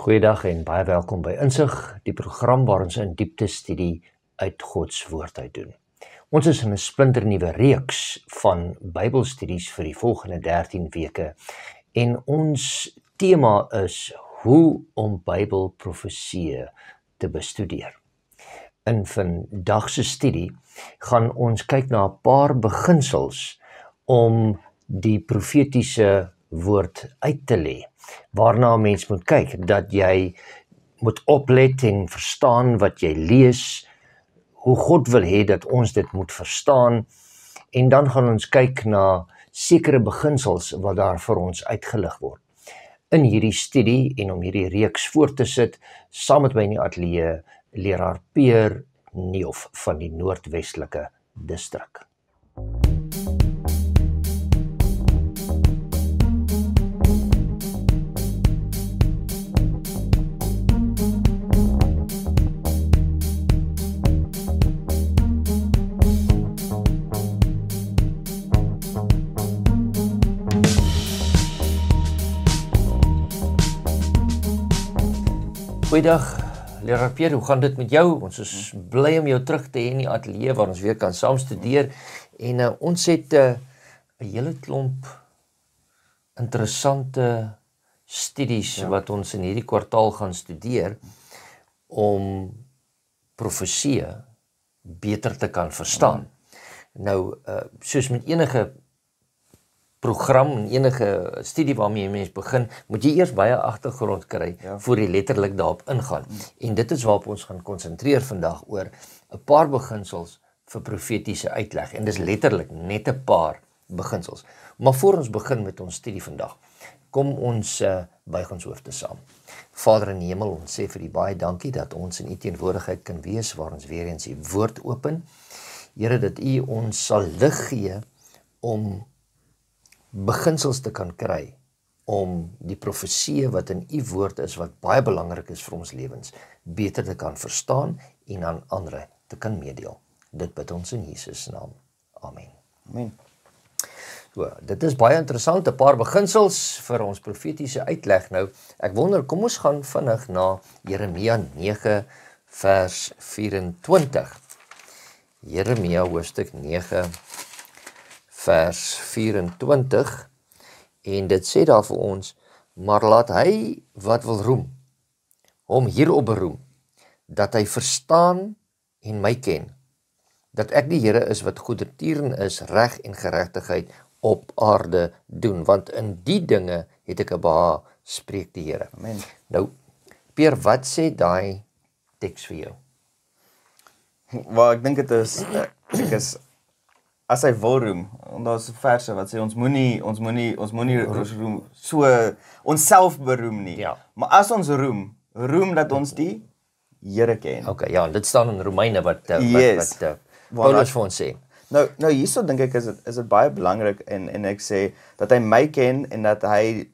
Goeiedag en baie welkom by Insig, die program waar ons 'n diepte studie uit God se woord uit doen. Ons is in 'n splinternuwe reeks van Bybelstudies vir die volgende 13 weke en ons tema is hoe om Bybelprofeseë te bestudeer. In vandag se studie gaan ons kyk na 'n paar beginsels om die profetiese woord uit te lê. Waarna 'n mens moet kyk, dat jy moet oplet en verstaan wat jy lees, hoe God wil hê dat ons dit moet verstaan, en dan gaan ons kyk na sekere beginsels wat daar vir ons uitgelig word. In hierdie studie en om hierdie reeks voort te sit, saam met my in die ateljee, leraar Peer Niehoff van die Noordwestelike Distrik. Goeiedag, leraar Peer, hoe gaan dit met jou? Ons is bly om jou terug te hê in die ateljee waar ons weer kan saam studeer. En ons het 'n hele klomp interessante studies wat ons in hierdie kwartaal gaan studeer om profeseë beter te kan verstaan. Nou, soos met enige program en enige studie waarmee jy mens begin, moet jy eers baie agtergrond kry voor jy letterlik daarop ingaan. En dit is waarop ons gaan konsentreer vandag oor 'n paar beginsels vir profetiese uitleg. En dis letterlik net 'n paar beginsels. Maar voor ons begin met ons studie vandag, kom ons buig ons hoofde saam. Vader in die hemel, ons sê vir U baie dankie dat ons in U teenwoordigheid kan wees, waar ons weer eens U woord open. Here, dat U ons sal lig gee om beginsels te kan kry om die profeseë wat in U woord is, wat baie belangrik is vir ons lewens, beter te kan verstaan en aan ander te kan meedeel. Dit bid ons in Jesus naam. Amen. Amen. So, dit is baie interessant, 'n paar beginsels vir ons profetiese uitleg. Nou, ek wonder, kom ons gaan vinnig na Jeremia 9 vers 24. Jeremia hoofstuk 9 vers 24, en dit sê daar vir ons, maar laat hy wat wil roem, hom hierop beroem, dat hy verstaan en my ken, dat ek die Here is wat goedertieren is, reg en geregtigheid op aarde doen, want in die dinge het ek 'n behaag, spreek die Here. Amen. Nou, Peer, wat sê daai teks vir jou? Wel, ek dink dit is, as hy wil roem, en daar is verse wat sê, ons moenie roem, so onsself beroem nie. Ja. Maar as ons roem dat ons die Here ken. Okay, ja, dit staan in Romeine wat Paulus vir ons sê. Nou hierso dink ek is dit baie belangrik, en ek sê, dat hy my ken, en dat hy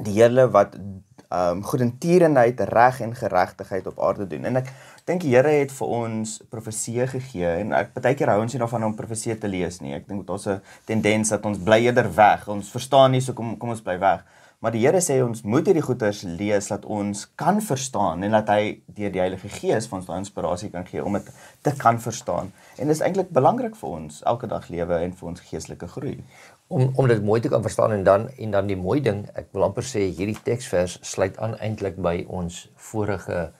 die Here wat goedertierenheid, reg en geregtigheid op aarde doen. En ek dink die Here het vir ons profeseë gegee, en ek baie keer hou ons nie daarvan om profeseë te lees nie. Ek dink daar's 'n tendens dat ons bly eerder weg, ons verstaan nie, so kom ons bly weg. Maar die Here sê ons moet hierdie goeders lees, dat ons kan verstaan, en dat hy deur die Heilige Gees vir ons daai inspirasie kan gee om dit te kan verstaan. En dit is eintlik belangrik vir ons elke dag lewe en vir ons geestelike groei. Om dit mooi te kan verstaan, en dan die mooi ding, ek wil amper sê, hierdie teksvers sluit aan eintlik by ons vorige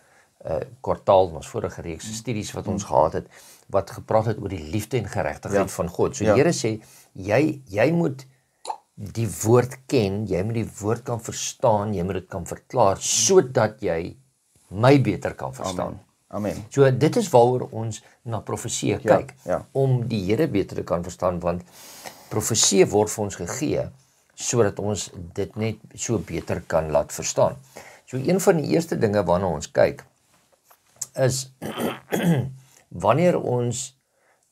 kwartaal, ons vorige reeks studies wat ons gehad het, wat gepraat het oor die liefde en geregtigheid van God. So die Here sê, jy moet die woord ken, jy moet die woord kan verstaan, jy moet dit kan verklaar, sodat jy my beter kan verstaan. Amen. So dit is waaroor ons na profeseë kyk, ja. Om die Here beter te kan verstaan, want profeseë word vir ons gegee, sodat ons dit net so beter kan laat verstaan. So een van die eerste dinge waarna ons kyk, is wanneer ons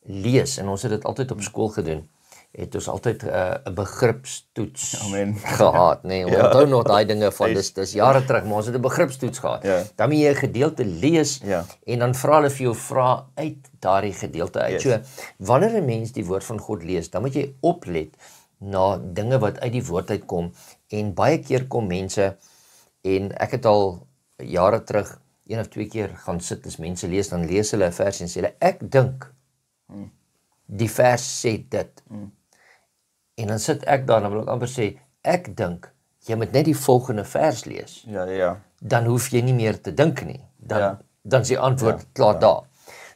lees, en ons het dit altyd op skool gedoen, het ons altyd 'n begripstoets gehad, nee, ons onthou nog daai dinge van, dis jare terug, maar ons het 'n begripstoets gehad. Dan moet jy 'n gedeelte lees, en dan vra hulle vir jou vrae uit daardie gedeelte uit. So, wanneer 'n mens die woord van God lees, dan moet jy oplet na dinge wat uit die woord uitkom, en baie keer kom mense, en ek het al jare terug 1 of 2 keer gaan sit as mense lees, dan lees hulle 'n vers en sê hulle, ek dink die vers sê dit. En dan sit ek daar en dan wil ek amper sê, ek dink jy moet net die volgende vers lees. Ja. Dan hoef jy nie meer te dink nie. Dan is die antwoord klaar daar.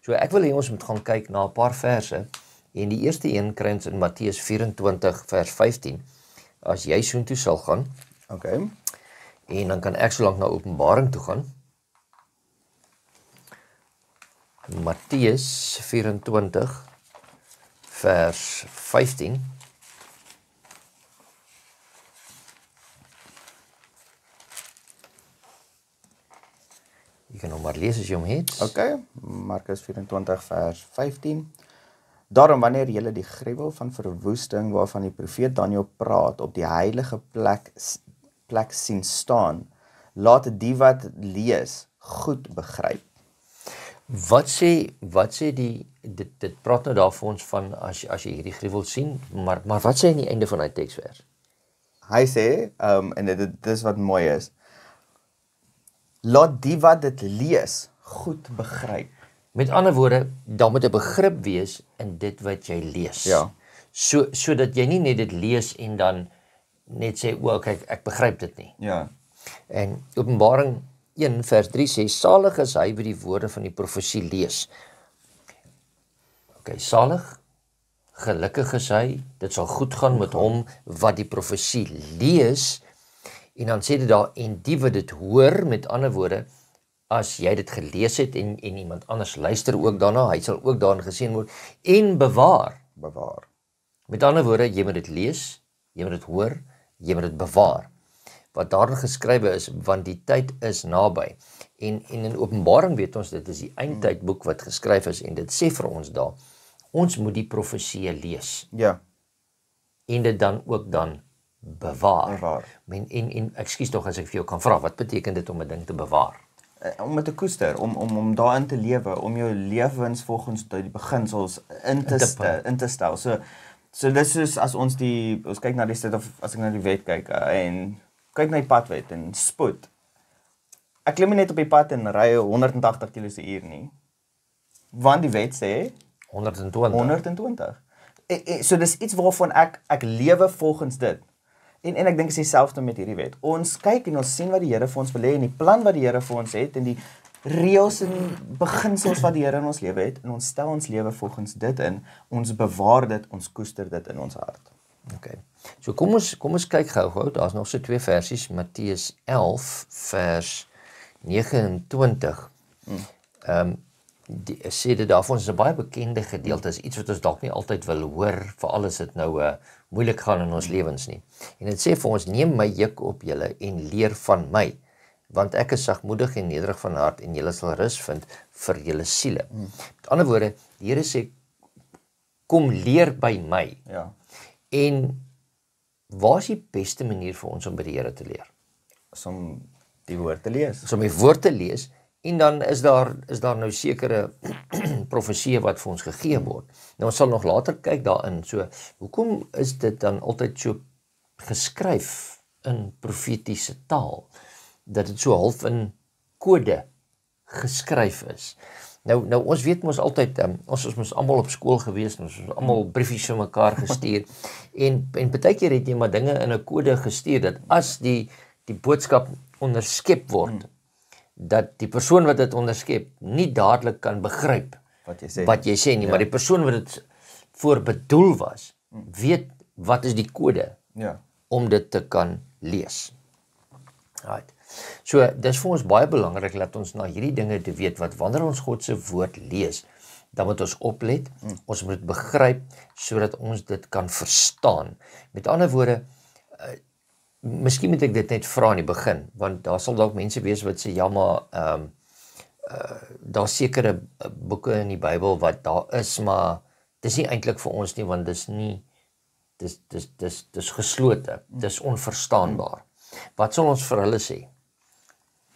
So ek wil hê ons moet gaan kyk na 'n paar verse en die eerste een kry ons in Matteus 24 vers 15. As jy soontoe sal gaan, Okay. en dan kan ek so lank na Openbaring toe gaan. Matteus 24 vers 15. Jy kan hom maar lees as jy hom het. Okay, Markus 24 vers 15. Daarom wanneer julle die gruwel van verwoesting waarvan die profeet Daniël praat op die heilige plek sien staan, laat die wat lees goed begryp. Wat sê dit praat nou daar vir ons van as jy hierdie gruwel sien, maar wat sê aan die einde van daai teksvers? Hy sê, en dit is wat mooi is, laat die wat dit lees goed begryp. Met ander woorde, daar moet 'n begrip wees in dit wat jy lees. Ja. Sodat jy nie net dit lees en dan net sê, o, kyk, ek begryp dit nie. Ja. En Openbaring 1 vers 3 sê, salig is hy wat die woorde van die profesie lees. Okay, salig, gelukkig is hy, dit sal goed gaan met hom wat die profesie lees, en dan sê dit daar, en die wat dit hoor, met ander woorde, as jy dit gelees het en iemand anders luister ook daarna, hy sal ook daarin geseën word, en bewaar. Met ander woorde, jy moet dit lees, jy moet dit hoor, jy moet dit bewaar. Wat daarin geskrywe is, want die tyd is naby. En in Openbaring weet ons, dit is die eindtydboek wat geskryf is, en dit sê vir ons daar, ons moet die profesie lees. Ja. En dit dan ook dan bewaar. En ekskuus tog as ek vir jou kan vra, wat beteken dit om 'n ding te bewaar? Om dit te koester, om daarin te lewe, om jou lewens volgens die beginsels in te stel. So dis soos as ons kyk na die state of, as ek na die wet kyk, en kyk na die padwet en spoed. Ek klim nie net op die pad en ry 180 km/h nie. Want die wet sê 120. So dis iets waarvan ek lewe volgens dit. En ek dink is dieselfde met hierdie wet. Ons kyk en ons sien wat die Here vir ons wil hê en die plan wat die Here vir ons het en die reëls en beginsels wat die Here in ons lewe het en ons stel ons lewe volgens dit in. Ons bewaar dit, ons koester dit in ons hart. Okay. So kom ons kyk gou. Daar's nog so 2 versies, Matteus 11 vers 29. Sê dit daarvan is 'n baie bekende gedeelte, is iets wat ons dalk nie altyd wil hoor, veral as dit nou moeilik gaan in ons lewens nie. En dit sê vir ons, neem my juk op julle en leer van my, want ek is sagmoedig en nederig van hart en julle sal rus vind vir julle siele. Met ander woorde, die Here sê, kom leer by my. Ja. En waar is die beste manier vir ons om by die Here te leer? Om die woord te lees. Om die woord te lees, en dan is daar nou sekere profesieë wat vir ons gegee word. Nou ons sal nog later kyk daarin. So, hoekom is dit dan altyd so geskryf in profetiese taal, dat dit so half in kode geskryf is? Nou ons weet mos altyd, ons is mos almal op skool gewees, ons is almal briefies vir mekaar gestuur, en baie keer het jy maar dinge in 'n kode gestuur, dat as die boodskap onderskep word, dat die persoon wat dit onderskep nie dadelik kan begryp wat jy sê nie, maar die persoon wat dit voor bedoel was, weet wat is die kode om dit te kan lees. Right. So, dis vir ons baie belangrik dat ons na hierdie dinge te weet, wat wanneer ons God se woord lees, dan moet ons oplet, ons moet begryp, sodat ons dit kan verstaan. Met ander woorde, miskien moet ek dit net vra in die begin, want daar sal dalk mense wees wat sê, ja maar, daar's sekere boeke in die Bybel wat daar is, maar dis nie eintlik vir ons nie, want dis nie, dis geslote, dis onverstaanbaar. Wat sal ons vir hulle sê?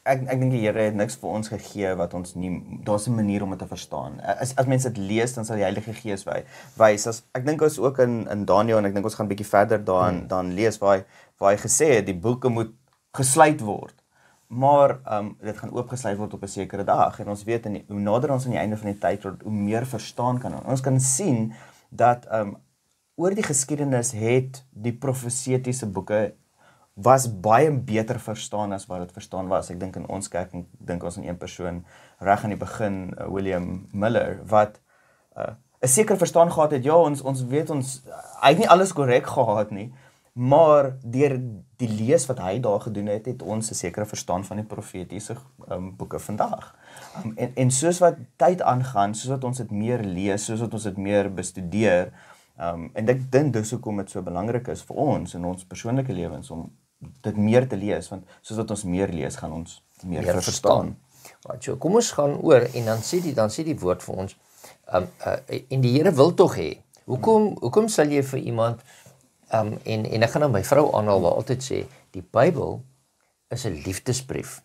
Ek dink die Here het niks vir ons gegee wat ons nie, daar's 'n manier om dit te verstaan. As mense dit lees, dan sal die Heilige Gees wys. Ek dink ons ook in Daniël, en ek dink ons gaan 'n bietjie verder daarin lees, waar hy gesê het, die boeke moet gesluit word. maar dit gaan oopgesluit word op 'n sekere dag en ons weet hoe nader ons aan die einde van die tyd word, hoe meer verstaan kan ons kan sien dat oor die geskiedenis het die profesetiese boeke was baie beter verstaan as wat dit verstaan was. Ek dink in ons kerk, ek dink ons in een persoon reg aan die begin, William Miller, wat 'n sekere verstaan gehad het. Ja, ons weet hy het nie alles korrek gehad nie, maar deur die lees wat hy daar gedoen het, het ons 'n sekere verstaan van die profetiese boeke vandag. En soos wat tyd aangaan, soos wat ons dit meer lees, soos wat ons dit meer bestudeer, en ek dink dis hoekom dit so belangrik is vir ons in ons persoonlike lewens om dit meer te lees, want soos wat ons meer lees, gaan ons meer verstaan. So, kom ons gaan oor en dan sê die woord vir ons, en die Here wil tog hê. Hoekom sal jy vir iemand en ek gaan nou my vrou aanhaal wat altyd sê, die Bybel is 'n liefdesbrief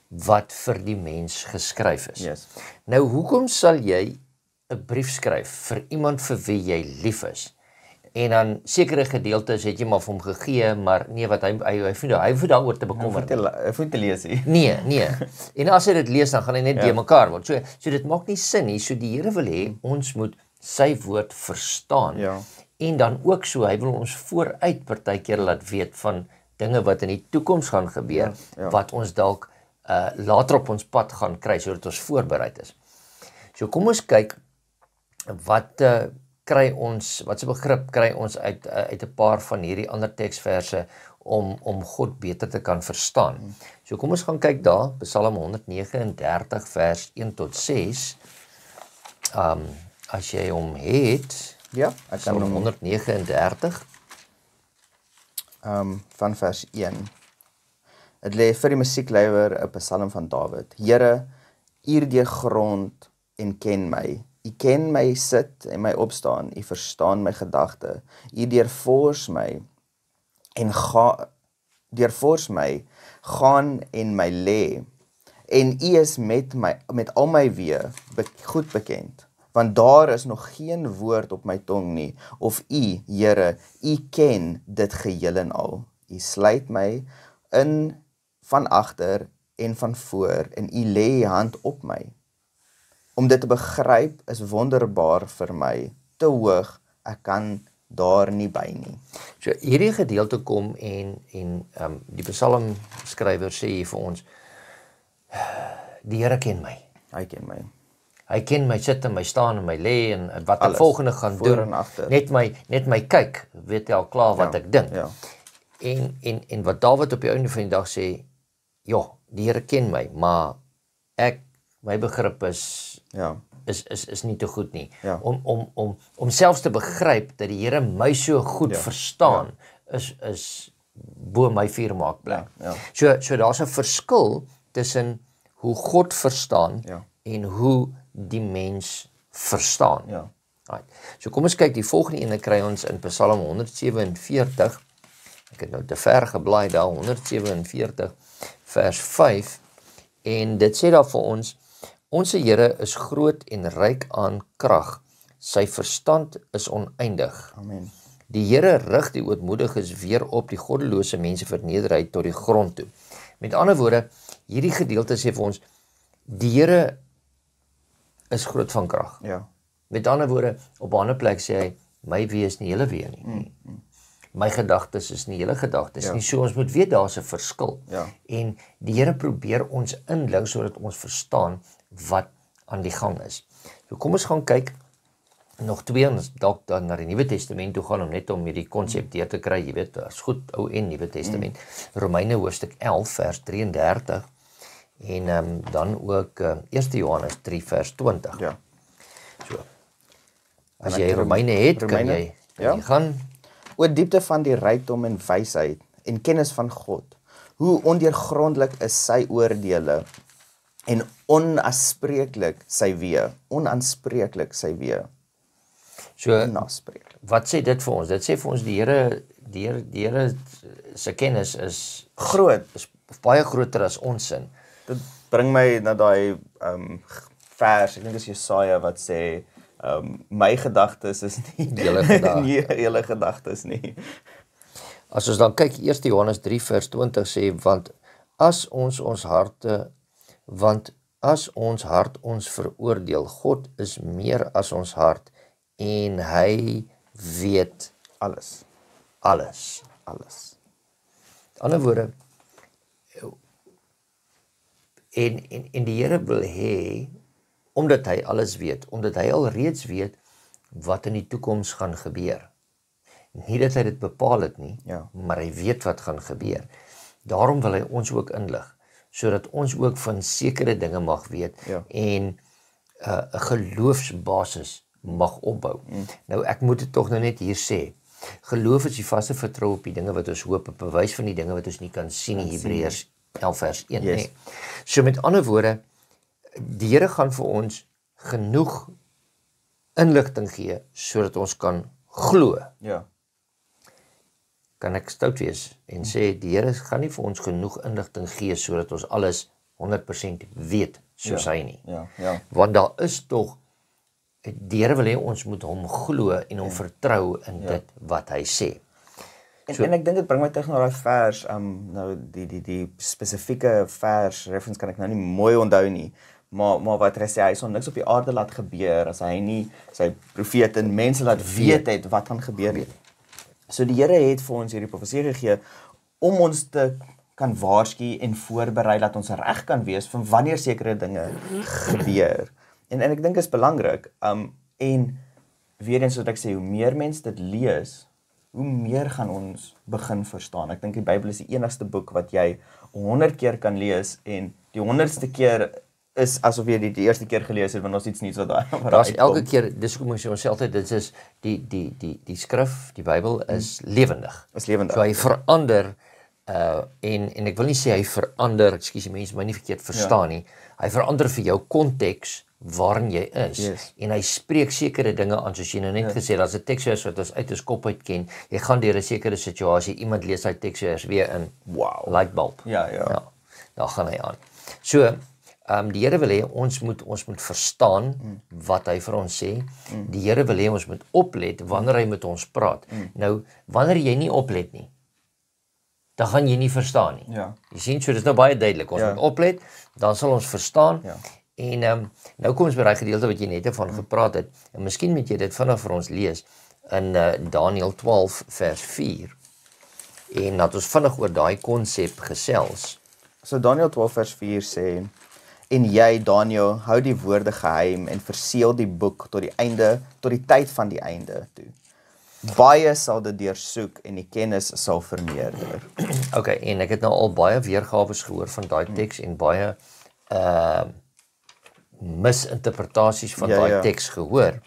wat vir die mens geskryf is. Yes. Nou, hoekom sal jy 'n brief skryf vir iemand vir wie jy lief is? En dan sekere gedeeltes het jy maar vir hom gegee, maar nee, wat hy voel daaroor te bekommer. Hy voel te lees nie. Nee. En as hy dit lees, dan gaan hy net de mekaar word. So dit maak nie sin nie. So die Here wil hê ons moet sy woord verstaan. Ja. En dan ook so, hy wil ons vooruit partykeer laat weet van dinge wat in die toekoms gaan gebeur, wat ons dalk later op ons pad gaan kry, sodat ons voorbereid is. So kom ons kyk, wat se begrip kry ons uit 'n paar van hierdie ander teksverse om God beter te kan verstaan. So kom ons gaan kyk daar, Psalm 139 vers 1 tot 6. As jy hom het, Ja, ek kan Psalm 139 van vers 1. Dit lê vir die musiekleier 'n psalm van Dawid. Here, U deurgrond en ken my. U ken my sit en my opstaan. U verstaan my gedagte. U deurvors my en gaan en my lê. En U is met al my weë goed bekend. Want daar is nog geen woord op my tong nie, of U, Here, U ken dit geheel en al. U sluit my in van agter en van voor, en U lê U hand op my. Om dit te begryp is wonderbaar vir my, te hoog, ek kan daar nie by nie. So hierdie gedeelte kom en die psalmskrywer sê hier vir ons, die Here ken my. Hy ken my. Hy ken my sit en my staan en my lê en wat Alles, ek volgende gaan voor doen. en agter. Net my kyk, weet hy al klaar wat ek dink. Ja. En wat Dawid op die einde van die dag sê, ja, die Here ken my, maar my begrip is nie te goed nie. Ja. Om selfs te begryp dat die Here my so goed verstaan, is bo my vuur maak bly. Ja. So daar's 'n verskil tussen hoe God verstaan en hoe die mens verstaan. Ja. Right. So kom ons kyk, die volgende ene kry ons in Psalm 147. Ek het nou te ver geblaai daar, 147 vers 5, en dit sê daar vir ons, Onse Here is groot en ryk aan krag, sy verstand is oneindig. Amen. Die Here rig die ootmoediges weer op, die goddelose mense verneder hy tot die grond toe. Met ander woorde, hierdie gedeelte sê vir ons, die Here is groot van krag. Ja. Met ander woorde, op 'n ander plek sê hy, my wee is nie julle wee nie. My gedagtes is nie julle gedagtes nie. So ons moet weet daar's 'n verskil. Ja. En die Here probeer ons inlig sodat ons verstaan wat aan die gang is. So kom ons gaan kyk nog twee, en dalk dan na die Nuwe Testament toe gaan om net om hierdie konsep deur te kry, jy weet, as goed Ou en Nuwe Testament. Romeine hoofstuk 11 vers 33 en dan ook 1 Johannes 3 vers 20. Ja. So. As jy Romeine het, kan jy gaan. O diepte van die rykdom en wysheid en kennis van God. Hoe ondeurgrondelik is sy oordeele en onaanspreeklik sy weë. Onaanspreeklik sy weë. So, wat sê dit vir ons? Dit sê vir ons die Here se kennis is groot, is baie groter as ons sin. Dit bring my na daai vers, ek dink dis Jesaja wat sê my gedagtes is nie julle gedagtes nie. As ons dan kyk, 1 Johannes 3 vers 20 sê, want as ons harte, want as ons hart ons veroordeel, God is meer as ons hart en hy weet Alles. alles. Alles. Met ander woorde, en die Here wil hê, omdat hy alles weet, omdat hy al reeds weet wat in die toekoms gaan gebeur. Nie dat hy dit bepaal het nie, Ja. maar hy weet wat gaan gebeur. Daarom wil hy ons ook inlig, sodat ons ook van sekere dinge mag weet Ja. en 'n geloofsbasis mag opbou. Nou ek moet dit tog nou net hier sê. Geloof is die vaste vertroue op die dinge wat ons hoop, 'n bewys van die dinge wat ons nie kan sien nie, Hebreërs 11 vers 1, Yes. nee. So met ander woorde, die Here gaan vir ons genoeg inligting gee sodat ons kan glo. Ja. Kan ek stout wees en sê die Here gaan nie vir ons genoeg inligting gee sodat ons alles 100% weet soos hy nie. Ja. Ja. Want daar is tog, die Here wil hê ons moet hom glo en hom vertrou in dit wat hy sê. En ek dink dit bring my terug na daai vers, nou die spesifieke vers reference kan ek nou nie mooi onthou nie, maar wat hy sê, hy sal niks op die aarde laat gebeur as hy nie sy profete en mense laat weet het wat gaan gebeur nie. So die Here het vir ons hierdie profesie gegee om ons te kan waarsku en voorberei dat ons reg kan wees van wanneer sekere dinge gebeur. En ek dink is belangrik, en weer eens wat ek sê, hoe meer mense dit lees, hoe meer gaan ons begin verstaan. Ek dink die Bybel is die enigste boek wat jy 100 keer kan lees en die 100ste keer is asof jy die eerste keer gelees het, want ons iets niets wat daar Daar's elke keer, dis hoekom ek sê ons sê altyd, dit is die skrif, die Bybel is lewendig. Is lewendig. So hy verander, en ek wil nie sê hy verander, ekskuus die mense my nie verkeerd verstaan nie, hy verander vir jou konteks waarin jy is, Yes. en hy spreek sekere dinge aan, soos jy nou net gesê, daar's 'n teksvers wat ons uit ons kop uit ken, jy gaan deur 'n sekere situasie, iemand lees hy teksvers weer in, Wow. lightbulb, Ja. daar gaan hy aan. So, die Here wil hê ons moet verstaan wat hy vir ons sê. Die Here wil hê ons moet oplet wanneer hy met ons praat. Nou, wanneer jy nie oplet nie, dan gaan jy nie verstaan nie. Ja. Jy sien, so dis nou baie duidelik. Ons moet oplet, dan sal ons verstaan. Ja. En nou kom ons by daai gedeelte wat jy net van gepraat het. En miskien moet jy dit vinnig vir ons lees in Daniël 12 vers 4. En dat ons vinnig oor daai konsep gesels. So Daniël 12 vers 4 sê, en jy, Daniël, hou die woorde geheim en verseël die boek tot die einde, tot die tyd van die einde toe. Baie sal dit deursoek en die kennis sal vermeerder. Okay, en ek het nou al baie weergawe gehoor van daai teks en baie misinterpretasies van daai teks gehoor.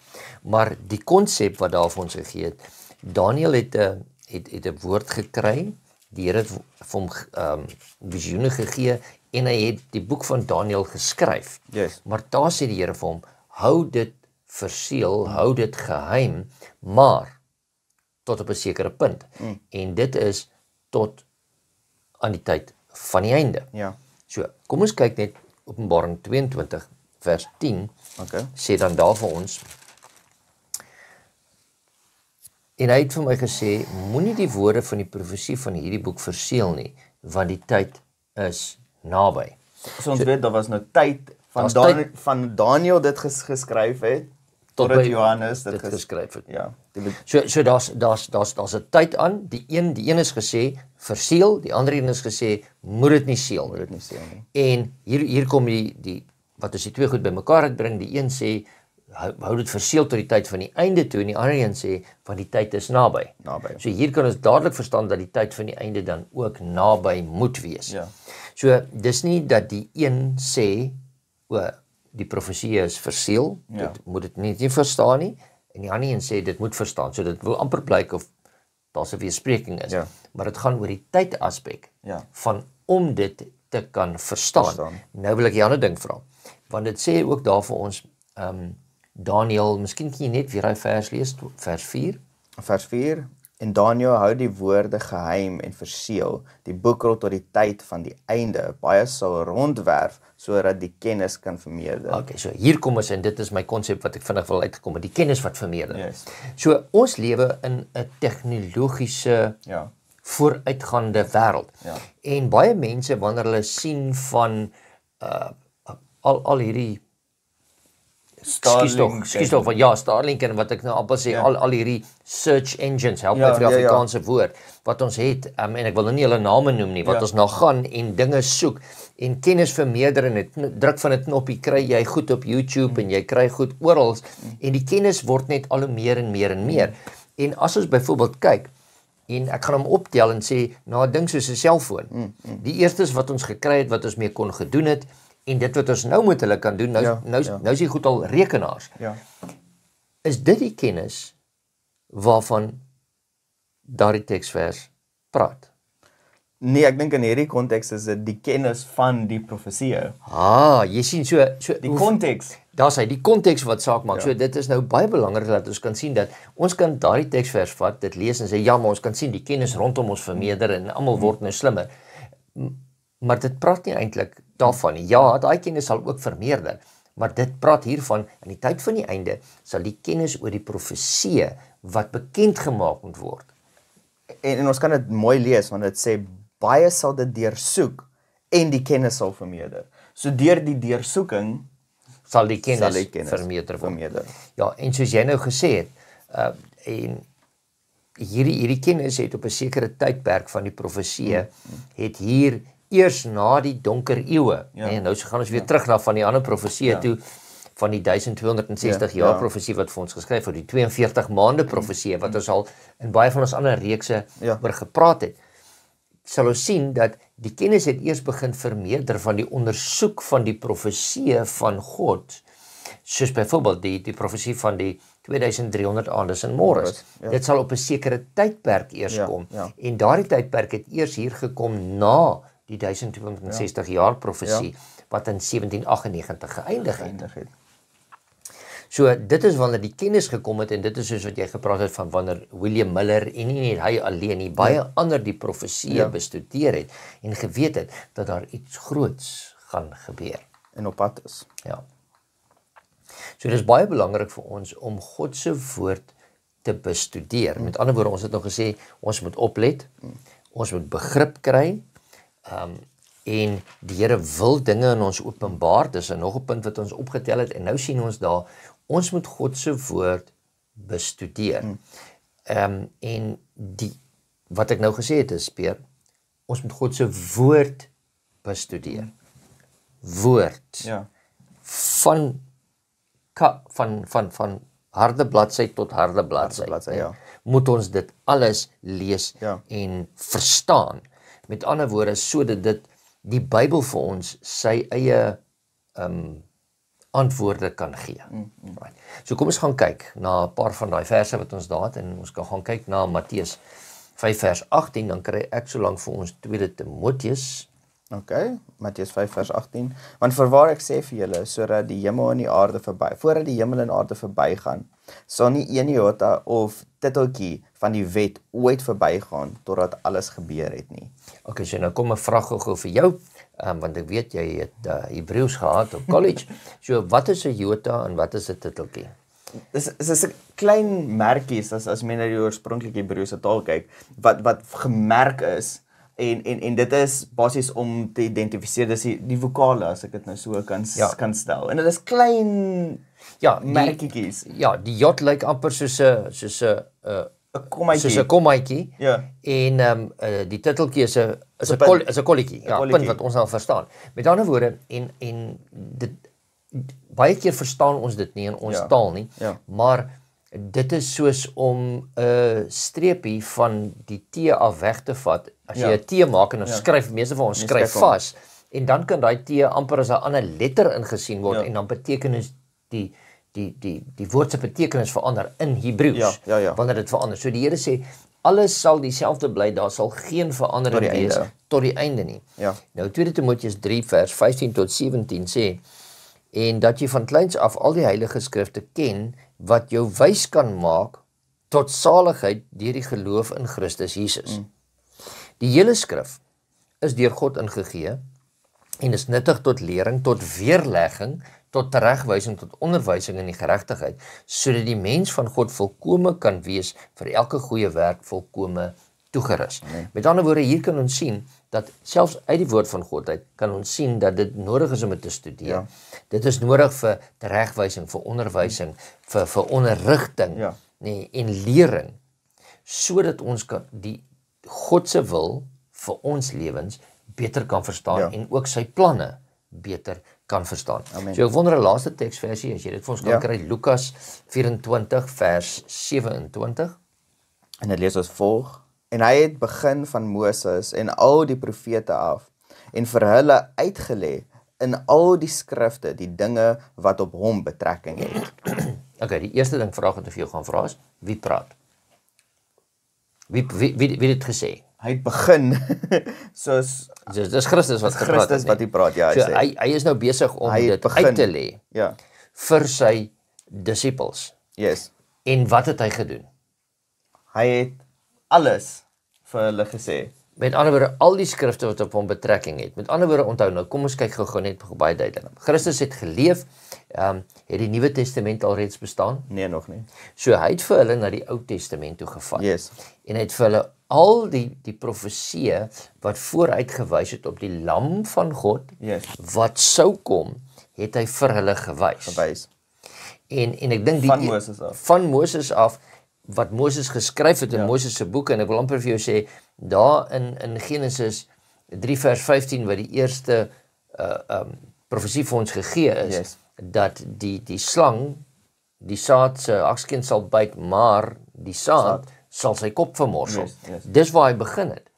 Maar die konsep wat daar vir ons gegee het, Daniël het 'n woord gekry, die Here het vir hom visioene gegee en hy het die boek van Daniël geskryf. Yes. Maar daar sê die Here vir hom, hou dit verseël, hou dit geheim, maar tot op 'n sekere punt. En dit is tot aan die tyd van die einde. Ja. So, kom ons kyk net Openbaring 22 vers 10, Okay. sê dan daar vir ons, en hy het vir my gesê, moenie die woorde van die profesie van hierdie boek verseël nie, want die tyd is naby. So ons weet, daar was nou tyd van Daniël dit geskryf het, totdat Johannes dit geskryf het. Ja. So daar's 'n tyd aan, die een is gesê, verseël, die ander een is gesê, moet dit nie seël nie. En hier kom die wat as die twee goed bymekaar uitbring, die een sê, hou dit verseël tot die tyd van die einde toe, en die ander een sê, want die tyd is naby. So hier kan ons dadelik verstaan dat die tyd van die einde dan ook naby moet wees. Ja. So, dis nie dat die een sê, die profesie is verseël, dit moet dit nie verstaan nie, en die ander een sê, dit moet verstaan. So dit wil amper blyk of daar 'n weerspreking is, maar dit gaan oor die tyd aspek van om dit te kan verstaan. Nou wil ek 'n ander ding vra, want dit sê ook daar vir ons, Daniël, miskien kan jy net weer daai vers lees, vers 4. Vers 4, en Daniël hou die woorde geheim en verseël, die boekrol tot die tyd van die einde, baie sal rondwerf, sodat die kennis kan vermeerder. Okay, so hier kom ons, en dit is my konsep wat ek vinnig wil uitkom, die kennis wat vermeerder. Yes. So ons lewe in 'n tegnologiese vooruitgaande wêreld. Ja. En baie mense wanneer hulle sien van al hierdie Skies tog van Starlink en wat ek nou amper sê, al hierdie search engines, help my vir die Afrikaanse woord, wat ons het, en ek wil nou nie hulle name noem nie, wat ons nou gaan en dinge soek, en kennis vermeerder en druk van 'n knoppie, kry jy goed op YouTube, en jy kry goed oral, en die kennis word net al hoe meer en meer en meer, en as ons byvoorbeeld kyk, en ek gaan hom optel en sê, na 'n ding soos 'n selfoon, die eerstes wat ons gekry het, wat ons mee kon gedoen het, en dit wat ons nou met hulle kan doen, nou is die goed al rekenaars. Ja. Is dit die kennis waarvan daardie teksvers praat? Nee, ek dink in hierdie konteks is dit die kennis van die profesie. Jy sien so die konteks. Daar's hy, die konteks wat saak maak. So dit is nou baie belangrik dat ons kan sien dat ons kan daardie teksvers vat, dit lees en sê ja, maar ons kan sien die kennis rondom ons vermeerder en almal word nou slimmer. Maar dit praat nie eintlik daarvan nie. Ja, daai kennis sal ook vermeerder, maar dit praat hiervan in die tyd van die einde sal die kennis oor die profesie wat bekend gemaak moet word. En ons kan dit mooi lees want dit sê baie sal dit deursoek en die kennis sal vermeerder. So deur die deursoeking sal die kennis vermeerder word. Ja, en soos jy nou gesê het, en hierdie kennis het op 'n sekere tydperk van die profesie het hier eers na die donker eeue, en nou gaan ons weer terug na van die ander profesie toe, van die 1260 jaar profesie wat vir ons geskryf word, die 42 maande profesie wat ons al in baie van ons ander reekse oor gepraat het, sal ons sien dat die kennis het eers begin vermeerder van die ondersoek van die profesie van God, soos byvoorbeeld die profesie van die 2300 aandes en môres. Dit sal op 'n sekere tydperk eers kom, en daardie tydperk het eers hier gekom na die 1260 jaar profesie, wat in 1798 geëindig het. So dit is wanneer die kennis gekom het, en dit is soos wat jy gepraat het van wanneer William Miller, en nie net hy alleen nie, baie ander die profesie bestudeer het, en geweet het, dat daar iets groots gaan gebeur. En op pad is. Ja. So dit is baie belangrik vir ons om God se woord te bestudeer. Met ander woorde, ons het nog gesê, ons moet oplet, ons moet begrip kry, en die Here wil dinge in ons openbaar, dis nog 'n punt wat ons opgetel het, en nou sien ons daar, ons moet God se woord bestudeer. En wat ek nou gesê het is, Peer, ons moet God se woord bestudeer. Woord. Van harde bladsy tot harde bladsy. Moet ons dit alles lees en verstaan. Met ander woorde, sodat dit die Bybel vir ons sy eie antwoorde kan gee. So kom ons gaan kyk na 'n paar van daai verse wat ons daar het, en ons kan gaan kyk na Matteus 5 vers 18, dan kry ek so lank vir ons 2 Timoteus. Matteus 5 vers 18. Want voorwaar ek sê vir julle, sodat die hemel en die aarde voordat die hemel en aarde verbygaan, sal nie een jota of titeltjie van die wet ooit verbygaan totdat alles gebeur het nie. So nou kom 'n vraag gou vir jou, want ek weet jy het Hebreëus gehad op college. So wat is 'n jota en wat is 'n titeltjie? Dis 'n klein merkies as men na die oorspronklike Hebreëse taal kyk, wat gemerk is. En dit is basies om te identifiseer, dis die vokale, as ek dit nou so kan stel. En dit is klein merkietjies. Die J lyk amper soos 'n kommaatjie. En die titeltjie is 'n kolletjie. Punt wat ons nou verstaan. Met ander woorde, en dit baie keer verstaan ons dit nie in ons taal nie, maar dit is soos om 'n streepie van die T af weg te vat. As jy 'n T maak en dan skryf, meeste van ons skryf vas, en dan kan daai T amper as 'n ander letter ingesien word, en dan betekenis die woord se betekenis verander in Hebreëus, wanneer dit verander. So die Here sê, alles sal dieselfde bly, daar sal geen verandering wees tot die einde nie. Nou 2 Timoteus 3 vers 15 tot 17 sê, en dat jy van kleins af al die heilige skrifte ken, wat jou wys kan maak tot saligheid deur die geloof in Christus Jesus. Die hele skrif is deur God ingegee en is nuttig tot lering, tot weerlegging, tot teregwysing, tot onderwysing in die geregtigheid, sodat die mens van God volkome kan wees, vir elke goeie werk volkome toegerus. Met ander woorde, hier kan ons sien dat selfs uit die woord van God uit kan ons sien dat dit nodig is om dit te studeer. Ja. Dit is nodig vir teregwysing, vir onderwysing, vir onderrigting, nee, en lering, sodat ons kan die God se wil vir ons lewens beter kan verstaan en ook sy planne beter kan verstaan. Amen. So ek wonder 'n laaste teksversie as jy dit vir ons kan kry, Lukas 24 vers 27. En dit lees as volg: En hy het begin van Moses en al die profete af en vir hulle uitgelê in al die skrifte die dinge wat op hom betrekking het. Okay, die eerste ding vraag wat ek vir jou gaan vra is, wie praat? Wie het dit gesê? Hy het begin soos Dis Christus wat gepraat het. Christus wat hy praat, ja, so, hy is nou besig om dit uit te lê vir sy disippels. Yes. En wat het hy gedoen? Hy het alles vir hulle gesê. Met ander woorde, al die skrifte wat op hom betrekking het. Met ander woorde, onthou nou, kom ons kyk gou net baie duidelik. Christus het geleef, het die Nuwe Testament alreeds bestaan? Nee, nog nie. So hy het vir hulle na die Ou Testament toe gevat. Yes. En hy het vir hulle al die profeseë wat vooruit gewys het op die lam van God, wat sou kom, het hy vir hulle gewys. En ek dink van Moses af, wat Moses geskryf het in Moses se boeke, en ek wil amper vir jou sê, daar in Genesis 3 vers 15, wat die eerste profesie vir ons gegee is, dat die slang, die saad se akskind sal byt, maar die saad sal sy kop vermorsel. Dis waar hy begin het.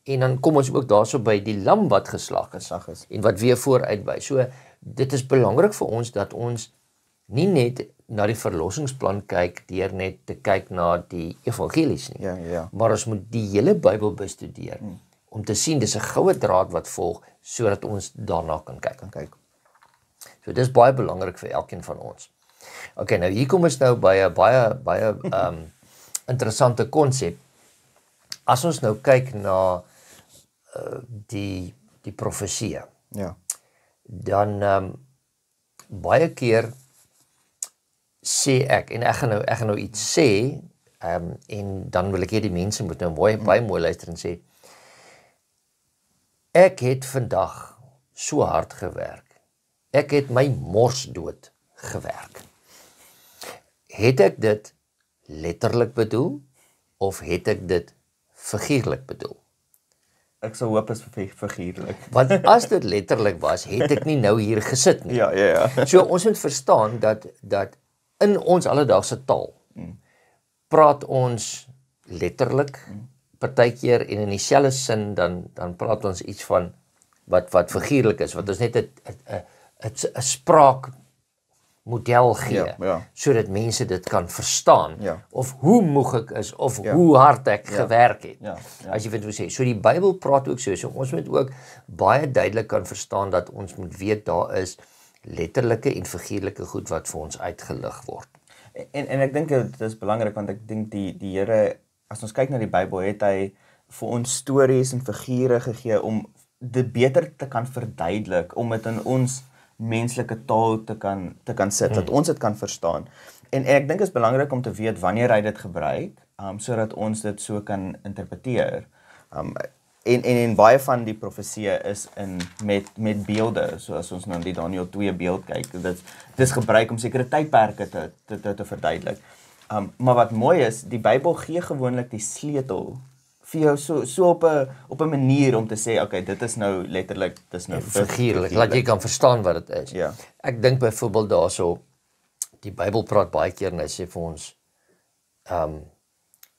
En dan kom ons ook daarso by die lam wat geslag is, en wat weer vooruitwys. So, dit is belangrik vir ons dat ons nie net na die verlossingsplan kyk, deur net te kyk na die evangelies nie, maar ons moet die hele Bybel bestudeer, om te sien, dis 'n goue draad wat volg, sodat ons daarna kan kyk. So dis baie belangrik vir elkeen van ons. Okay, nou hier kom ons nou by 'n baie interessante konsep. As ons nou kyk na die profeseë, dan baie keer sê ek, en ek gaan nou iets sê, en dan wil ek hê die mense moet nou baie mooi luister en sê, ek het vandag so hard gewerk, ek het my morsdood gewerk. Het ek dit letterlik bedoel, of het ek dit figuurlik bedoel? Ek sou hoop is figuurlik. Want as dit letterlik was, het ek nie nou hier gesit nie. Ja. So ons moet verstaan dat in ons alledaagse taal praat ons letterlik, partykeer en in dieselfde sin dan praat ons iets van wat figuurlik is, wat ons net 'n spraakmodel gee, sodat mense dit kan verstaan, of hoe moeg ek is, of hoe hard ek gewerk het, as jy wat wil sê. So die Bybel praat ook so ons moet ook baie duidelik kan verstaan dat ons moet weet daar is letterlike en figuurlike goed wat vir ons uitgelig word. En ek dink dit is belangrik, want ek dink die Here, as ons kyk na die Bybel, het hy vir ons stories en figure gegee om dit beter te kan verduidelik, om dit in ons menslike taal te kan sit, dat ons dit kan verstaan. En ek dink dit is belangrik om te weet wanneer hy dit gebruik, sodat ons dit so kan interpreteer. En baie van die profeseë is met beelde, so as ons nou die Daniël 2 beeld kyk, dit is gebruik om sekere tydperke te verduidelik. Maar wat mooi is, die Bybel gee gewoonlik die sleutel vir jou so op 'n manier om te sê, okay, dit is nou letterlik, dit is nou figuurlik, laat jy kan verstaan wat dit is. Ja. Ek dink byvoorbeeld daarso, die Bybel praat baie keer en hy sê vir ons,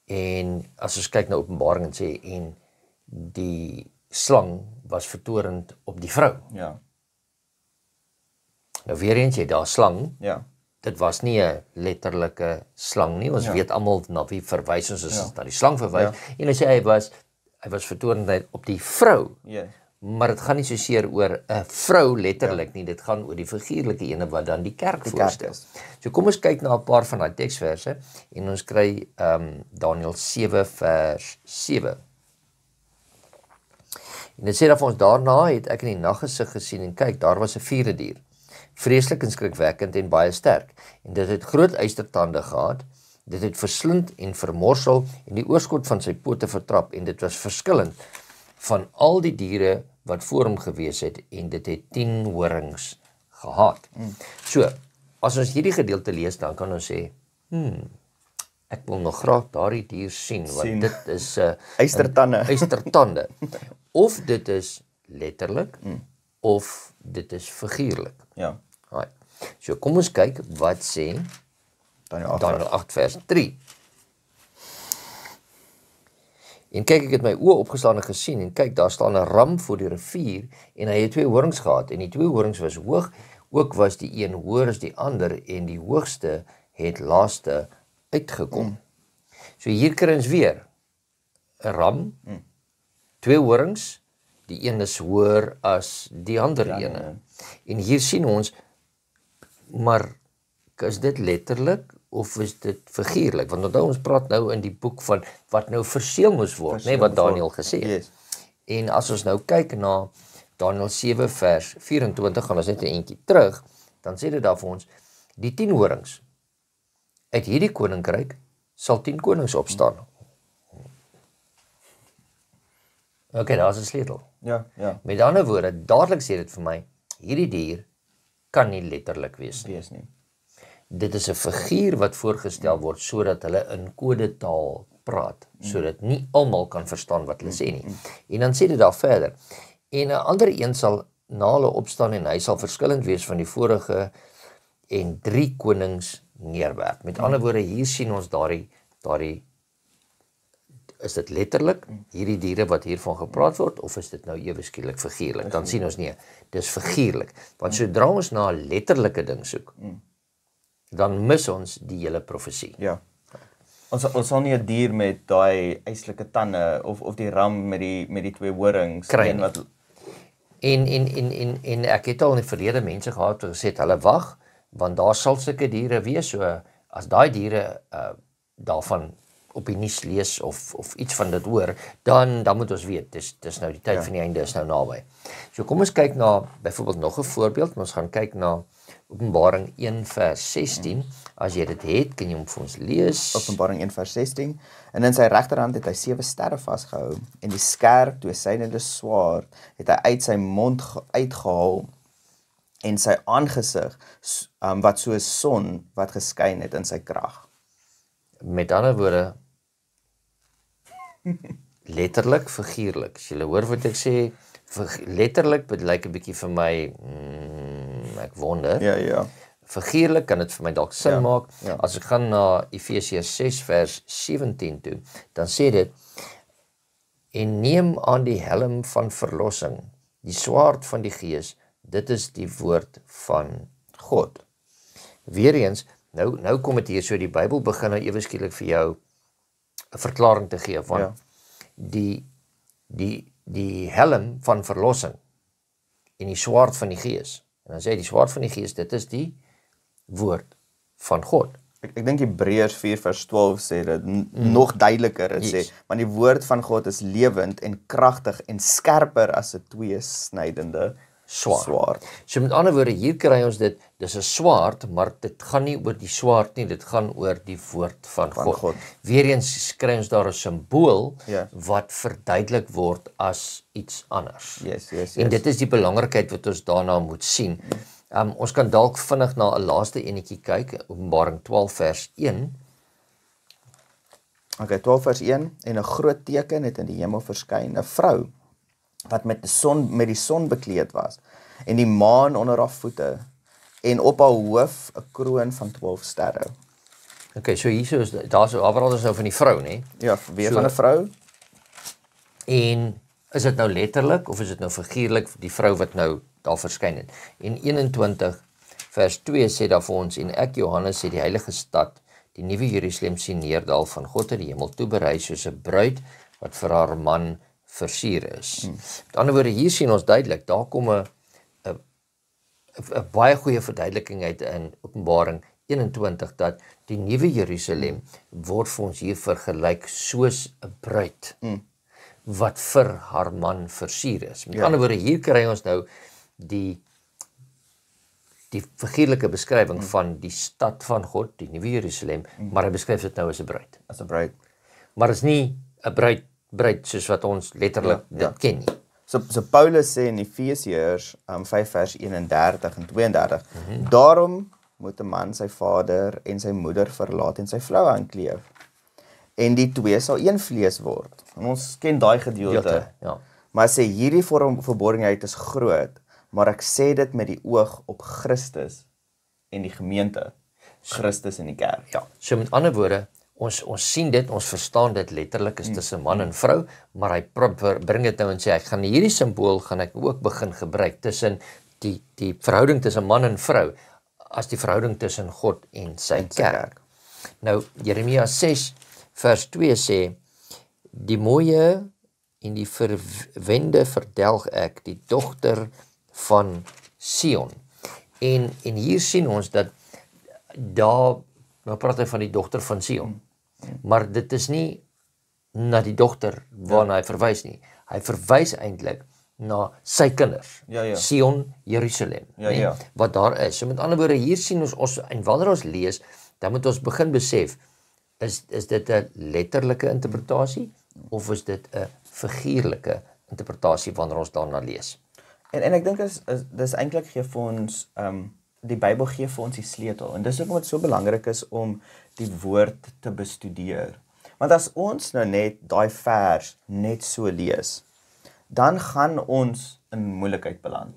en as ons kyk na Openbaring en sê, en die slang was vertorend op die vrou. Ja. Nou weer eens, jy daar slang, Ja. dit was nie 'n letterlike slang nie, ons weet almal na wie verwys ons as na die slang verwys, en hy sê hy was vertorend op die vrou, maar dit gaan nie soseer oor 'n vrou letterlik nie, dit gaan oor die figuurlike ene wat dan die kerk voorstel. So kom ons kyk na 'n paar van daai teksverse, en ons kry Daniël 7 vers 7. En dit sê dat vir ons, daarna het ek in die naggesig gesien, en kyk, daar was 'n vierde dier, vreeslik en skrikwekkend en baie sterk, en dit het groot eystertande gehad, Dit het verslind en vermorsel en die oorskot van sy pote vertrap en dit was verskillend van al die diere wat voor hom gewees het en dit het 10 horings gehad. So, as ons hierdie gedeelte lees, dan kan ons sê, ek wil nog graag daardie dier sien, want dit is Eystertande. eystertande. Of dit is letterlik, of dit is figuurlik. Ja. Right. So kom ons kyk wat sê Daniël 8 vers 3. En kyk, ek het my oë opgeslaan en gesien, en kyk, daar staan 'n ram voor die rivier, en hy het 2 horings gehad, en die 2 horings was hoog, ook was die een hoër as die ander, en die hoogste het laaste uitgekom. So hier kry ons weer 'n ram, 2 horings, die een is hoër as die ander ene. En hier sien ons, maar is dit letterlik of is dit figuurlik? Want onthou, ons praat nou in die boek van wat nou verseël moes word, nee, wat Daniël gesê het. Yes. En as ons nou kyk na Daniël 7 vers 24, gaan ons net 'n entjie terug, dan sê dit daar vir ons, die 10 horings, uit hierdie koninkryk sal 10 konings opstaan. Okay, daar is 'n sleutel. Ja, ja. Met ander woorde, dadelik sê dit vir my, hierdie dier kan nie letterlik wees nie. Wees nie. Dit is 'n figuur wat voorgestel word sodat hulle in kodetaal praat, sodat nie almal kan verstaan wat hulle sê nie. En dan sê dit daar verder, en 'n ander een sal na hulle opstaan en hy sal verskillend wees van die vorige en 3 konings neerwerp. Met ander woorde, hier sien ons daardie is dit letterlik, hierdie diere wat hiervan gepraat word, of is dit nou ewe skielik figuurlik? Dan sien ons nee, dis figuurlik. Want sodra ons na 'n letterlike ding soek, dan mis ons die hele profesie. Ja. Ons sal nie 'n dier met daai eislike tande of die ram met die 2 horings Kry en nie. wat En ek het al in die verlede mense gehad wat gesê het, hulle wag, want daar sal sulke diere wees, so as daai diere daarvan op die nuus lees of iets van dit hoor, dan moet ons weet, dis nou die tyd van die einde is nou naby. So kom ons kyk na byvoorbeeld nog 'n voorbeeld, ons gaan kyk na Openbaring 1 vers 16, as jy dit het, kan jy hom vir ons lees. Openbaring 1 vers 16, en in sy regterhand het hy 7 sterre vasgehou, en die skerp, tweesydige swaard, het hy uit sy mond uitgehaal, en sy aangesig, wat soos son, wat geskyn het in sy krag. Met ander woorde, letterlik, figuurlik. As jy hoor wat ek sê, letterlik lyk 'n bietjie vir my, ek wonder. Ja. Figuurlik kan dit vir my dalk sin maak. Ja. As ek gaan na Efesiërs 6 vers 17 toe, dan sê dit, en neem aan die helm van verlossing, die swaard van die Gees, dit is die woord van God. Weereens, nou kom dit hier so, die Bybel begin nou ewe skielik vir jou 'n verklaring te gee van die helm van verlossing en die swaard van die Gees. En dan sê hy, die swaard van die Gees, dit is die woord van God. Ek dink Hebreërs 4 vers 12 sê dit nog duideliker. Dit sê, want die woord van God is lewend en kragtig en skerper as 'n tweesnydende swaard. So met ander woorde, hier kry ons dit, dis 'n swaard, maar dit gaan nie oor die swaard nie, dit gaan oor die woord van God. Weereens kry ons daar 'n simbool wat verduidelik word as iets anders. Yes. En dit is die belangrikheid wat ons daarna moet sien. Ons kan dalk vinnig na 'n laaste enetjie kyk, Openbaring 12 vers 1. Okay, 12 vers 1, en 'n groot teken het in die hemel verskyn, 'n vrou wat met die son bekleed was, en die maan onder haar voete, en op haar hoof 'n kroon van 12 sterre. Okay, so hier is daar's nou van die vrou, nê? Ja, weer van 'n vrou. En is dit nou letterlik of is dit nou figuurlik die vrou wat nou daar verskyn het? En 21 vers 2 sê daar vir ons, en ek Johannes het die heilige stad, die nuwe Jerusalem sien neerdal van God uit die hemel toe berei soos 'n bruid wat vir haar man versier is. Met ander woorde, hier sien ons duidelik, daar kom 'n baie goeie verduideliking uit in Openbaring 21, dat die nuwe Jerusalem word vir ons hier vergelyk soos 'n bruid, wat vir haar man versier is. Met ander woorde, hier kry ons nou die die figuurlike beskrywing van die stad van God, die Nuwe Jerusalem, maar hy beskryf dit nou as 'n bruid. As 'n bruid. Maar is nie 'n bruid soos wat ons letterlik dit ken nie. So Paulus sê in Efesiërs 5 vers 31 en 32, daarom moet 'n man sy vader en sy moeder verlaat en sy vrou aankleef. En die twee sal een vlees word. En ons ken daai gedeelte. Ja. Maar hy sê hierdie verborgenheid is groot, maar ek sê dit met die oog op Christus en die gemeente. Christus en die kerk. Ja. So met ander woorde, ons sien dit, ons verstaan dit letterlik is tussen man en vrou, maar hy bring dit nou en sê ek gaan hierdie simbool gaan ek ook begin gebruik tussen die verhouding tussen man en vrou as die verhouding tussen God en sy kerk. Nou Jeremia 6 vers 2 sê die mooie en die verwende verdelg ek die dogter van Sion. En hier sien ons dat daar nou praat hy van die dogter van Sion. Maar dit is nie na die dogter waarna hy verwys nie. Hy verwys eintlik na sy kinders. Sion, Jerusalem, wat daar is. So met ander woorde, hier sien ons en wanneer ons lees, dan moet ons begin besef, is dit 'n letterlike interpretasie of is dit 'n figuurlike interpretasie wanneer ons daarna lees? En ek dink dis eintlik gee vir ons die Bybel gee vir ons die sleutel. En dis hoekom dit so belangrik is om die woord te bestudeer. Want as ons nou net daai vers net so lees, dan gaan ons in moeilikheid beland.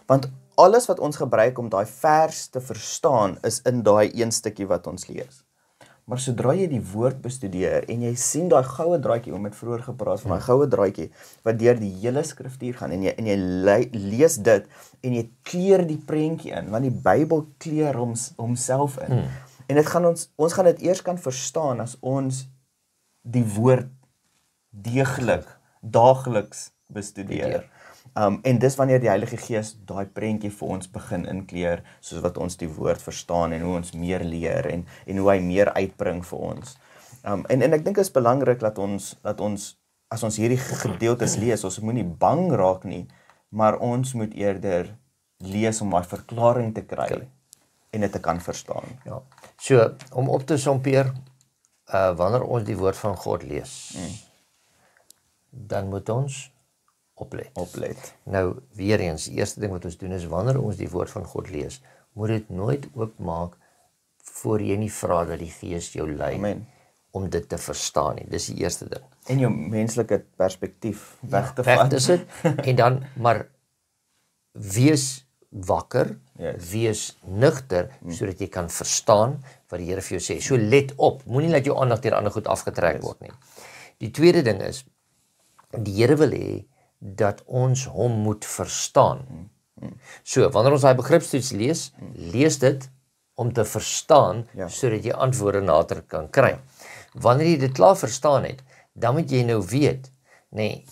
Want alles wat ons gebruik om daai vers te verstaan, is in daai een stukkie wat ons lees. Maar sodra jy die woord bestudeer en jy sien daai goue draadjie, om het vroeër gepraat van daai goue draadjie wat deur die hele skriftuur gaan en jy lees dit en jy kleur die prentjie in, want die Bybel kleur homself in. En dit gaan ons gaan dit eers kan verstaan as ons die woord deeglik daagliks bestudeer. En dis wanneer die Heilige Gees daai prentjie vir ons begin inkleur, soos wat ons die woord verstaan en hoe ons meer leer en hoe hy meer uitbring vir ons. En ek dink dit is belangrik dat ons as ons hierdie gedeeltes lees, ons moenie bang raak nie, maar ons moet eerder lees om daai verklaring te kry en dit te kan verstaan. Ja. So om op te sompeer, wanneer ons die woord van God lees, dan moet ons oplet. Nou, weer eens, die eerste ding wat ons doen is, wanneer ons die woord van God lees, moet dit nooit oopmaak, voor jy nie vra dat die Gees jou lei, om dit te verstaan nie. Dis die eerste ding. En jou menslike perspektief weg te vat. Weg te sit, en dan, maar, wees wakker, wees nugter, sodat jy kan verstaan, wat die Here vir jou sê. So let op, moenie laat jou aandag deur ander goed afgetrek word nie. Die tweede ding is, die Here wil hê, dat ons hom moet verstaan. So, wanneer ons daai begripstoets lees, lees dit om te verstaan, sodat jy antwoorde later kan kry. Wanneer jy dit klaar verstaan het, dan moet jy nou weet, nee,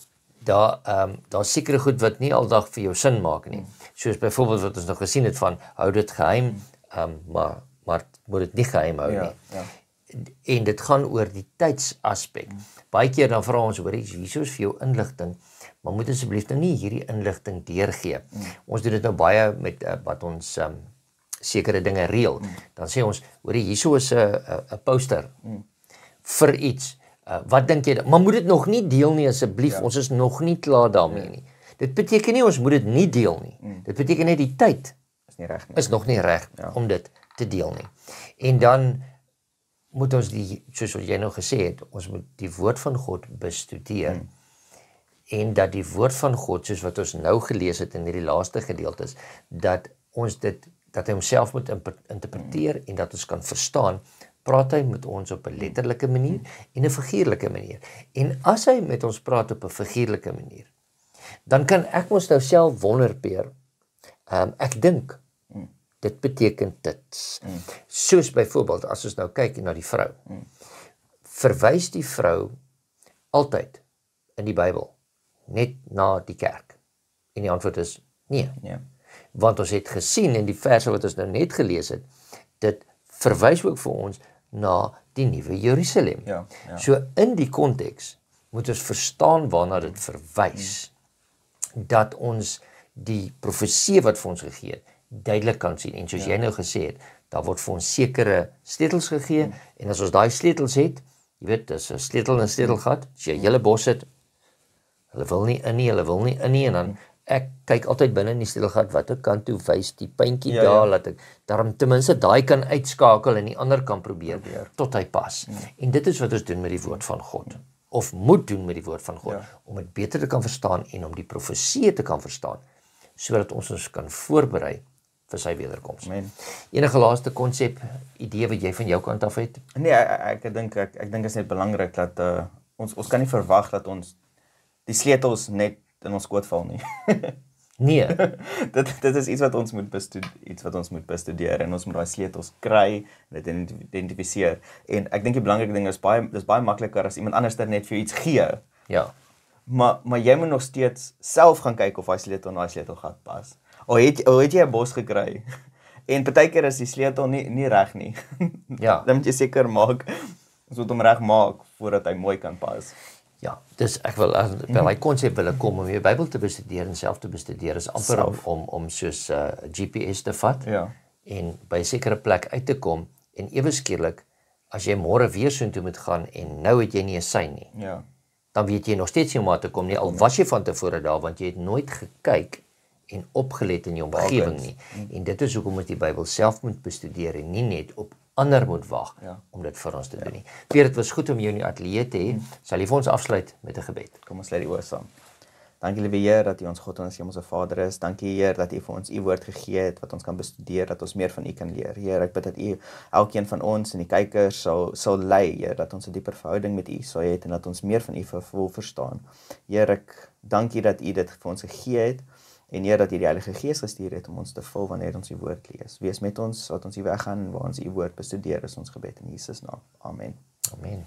daar sekere goed wat nie aldag vir jou sin maak nie. Soos byvoorbeeld wat ons nog gesien het van, hou dit geheim, maar moet dit nie geheim hou nie. En dit gaan oor die tydsaspek. Baie keer dan vra ons, hoor, hierso is vir jou inligting, maar moet asseblief nou nie hierdie inligting deurgee. Ons doen dit nou baie met wat ons sekere dinge reël. Dan sê ons, hoor, hierso is 'n poster vir iets. Wat dink jy? Maar moet dit nog nie deel nie asseblief. Ons is nog nie klaar daarmee nie. Dit beteken nie ons moet dit nie deel nie. Dit beteken net die tyd is nog nie reg om dit te deel nie. En dan moet ons soos wat jy nou gesê het, ons moet die woord van God bestudeer. En dat die woord van God, soos wat ons nou gelees het in hierdie laaste gedeeltes, dat hy homself moet interpreteer en dat ons kan verstaan, praat hy met ons op 'n letterlike manier en 'n figuurlike manier. En as hy met ons praat op 'n figuurlike manier, dan kan ek ons nou self wonder, Peer, ek dink, dit beteken dit. Soos byvoorbeeld, as ons nou kyk na die vrou, verwys die vrou altyd in die Bybel net na die kerk? En die antwoord is nee. Want ons het gesien in die verse wat ons nou net gelees het, dit verwys ook vir ons na die Nuwe Jerusalem. So in die konteks moet ons verstaan waarna dit verwys, dat ons die profesie wat vir ons gegee het, duidelik kan sien. En soos jy nou gesê het, daar word vir ons sekere sleutels gegee, en as ons daai sleutels het, jy weet, dis 'n sleutel in 'n sleutelgat, as jy 'n hele bos het, hulle wil nie in nie, en dan ek kyk altyd binne in die sleutelgat, watter kant toe wys die puntjie daar, laat ek daarom ten minste daai kan uitskakel en die ander kan probeer. Tot hy pas. En dit is wat ons doen met die woord van God. Of moet doen met die woord van God, om dit beter te kan verstaan en om die profeseë te kan verstaan, sodat ons ons kan voorberei vir sy wederkoms. Amen. Enige laaste konsep, idee wat jy van jou kant af het? Nee, ek dink is net belangrik dat ons kan nie verwag dat ons die sleutels net in ons skoot val nie. Nee. dit is iets wat ons moet bestudeer en ons moet daai sleutels kry en dit identifiseer. En ek dink die belangrike ding is dis baie makliker as iemand anders net vir jou iets gee. Ja. Maar jy moet nog steeds self gaan kyk of daai sleutel in daai sleutelgat pas. Of het jy 'n bos gekry? En partykeer is die sleutel nie reg nie. Ja. Dan moet jy seker maak, ons moet hom reg maak voordat hy mooi kan pas. Ja, dis ek wil daai konsep wil ek kom om jou Bybel te bestudeer en self te bestudeer is amper om soos GPS te vat en by 'n sekere plek uit te kom en ewe skielik as jy môre weer soontoe moet gaan en nou het jy nie 'n sein nie. Ja. Dan weet jy nog steeds nie hoe om te kom nie, al was jy van tevore daar want jy het nooit gekyk en opgelet in jou omgewing nie. En dit is hoekom ons die Bybel self moet bestudeer en nie net op ander moet wag om dit vir ons te doen nie. Pierre, dit was goed om jou in die ateljee te hê. Sal jy vir ons afsluit met 'n gebed? Kom ons sluit die oë saam. Dankie liewe Heer dat U ons God en ons hemelse Vader is. Dankie Heer dat U vir ons U woord gegee het wat ons kan bestudeer, dat ons meer van U kan leer. Heer, ek bid dat U elkeen van ons en die kykers sal lei, Heer, dat ons 'n dieper verhouding met U sal hê en dat ons meer van U wil verstaan. Heer, ek dank U dat U dit vir ons gegee het. En Heer, dat U die Heilige Gees gestuur het om ons te vul wanneer ons U woord lees. Wees met ons, laat ons hier weggaan en waar ons U woord bestudeer is ons gebed in Jesus naam. Amen. Amen.